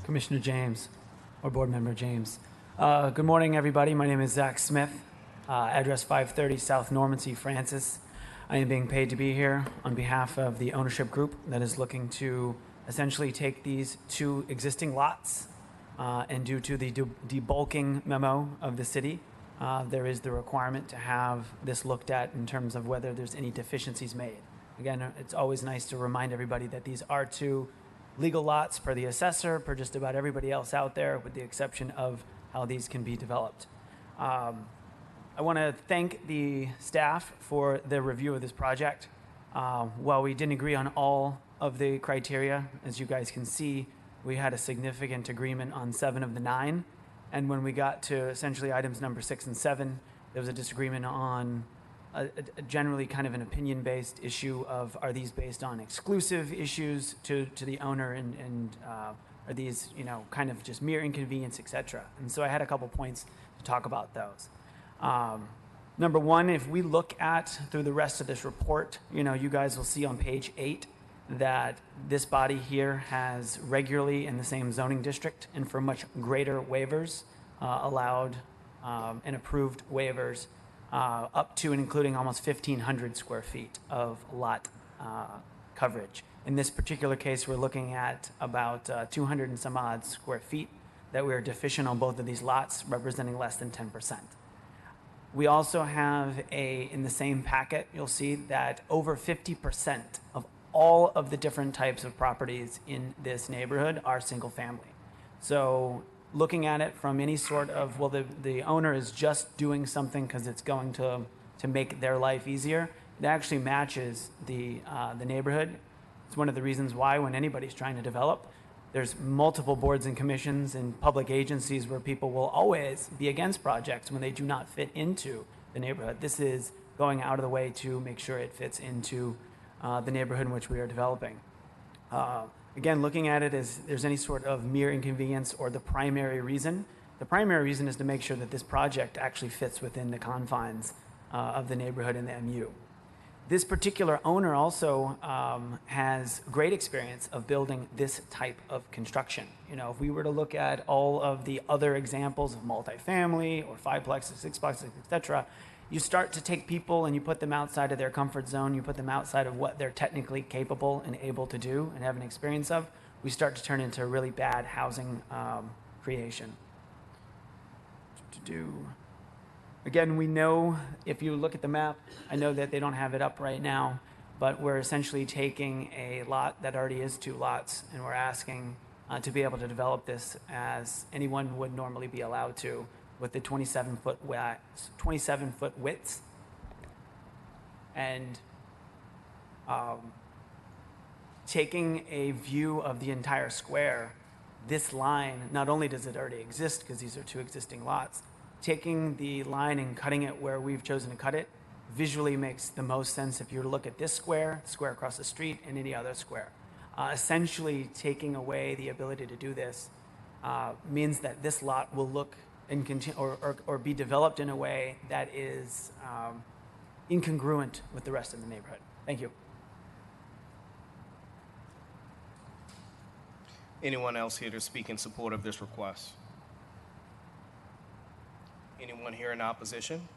Commissioner James, or Board Member James. Good morning, everybody. My name is Zach Smith, address 530 South Normandy, Francis. I am being paid to be here on behalf of the ownership group that is looking to essentially take these two existing lots and due to the debulking memo of the city, there is the requirement to have this looked at in terms of whether there's any deficiencies made. Again, it's always nice to remind everybody that these are two legal lots per the assessor, per just about everybody else out there, with the exception of how these can be developed. I want to thank the staff for the review of this project. While we didn't agree on all of the criteria, as you guys can see, we had a significant agreement on 7 of the 9. And when we got to essentially items number 6 and 7, there was a disagreement on a generally kind of an opinion-based issue of, are these based on exclusive issues to the owner and are these, kind of just mere inconvenience, et cetera. And so I had a couple points to talk about those. Number one, if we look at through the rest of this report, you guys will see on page 8 that this body here has regularly in the same zoning district and for much greater waivers allowed and approved waivers up to and including almost 1,500 square feet of lot coverage. In this particular case, we're looking at about 200 and some odd square feet that we are deficient on both of these lots, representing less than 10%. We also have in the same packet, you'll see that over 50% of all of the different types of properties in this neighborhood are single family. So looking at it from any sort of, well, the owner is just doing something because it's going to make their life easier, it actually matches the neighborhood. It's one of the reasons why when anybody's trying to develop, there's multiple boards and commissions and public agencies where people will always be against projects when they do not fit into the neighborhood. This is going out of the way to make sure it fits into the neighborhood in which we are developing. Again, looking at it as there's any sort of mere inconvenience or the primary reason. The primary reason is to make sure that this project actually fits within the confines of the neighborhood and the MU. This particular owner also has great experience of building this type of construction. If we were to look at all of the other examples of multifamily or 5-plexes, 6-plexes, et cetera, you start to take people and you put them outside of their comfort zone, you put them outside of what they're technically capable and able to do and have an experience of, we start to turn into a really bad housing creation. Again, we know, if you look at the map, I know that they don't have it up right now, but we're essentially taking a lot that already is 2 lots, and we're asking to be able to develop this as anyone would normally be allowed to, with the 27-foot widths, and taking a view of the entire square. This line, not only does it already exist because these are 2 existing lots, taking the line and cutting it where we've chosen to cut it visually makes the most sense if you were to look at this square across the street, and any other square. Essentially, taking away the ability to do this means that this lot will look and continue or be developed in a way that is incongruent with the rest of the neighborhood. Thank you. Anyone else here to speak in support of this request? Anyone here in opposition?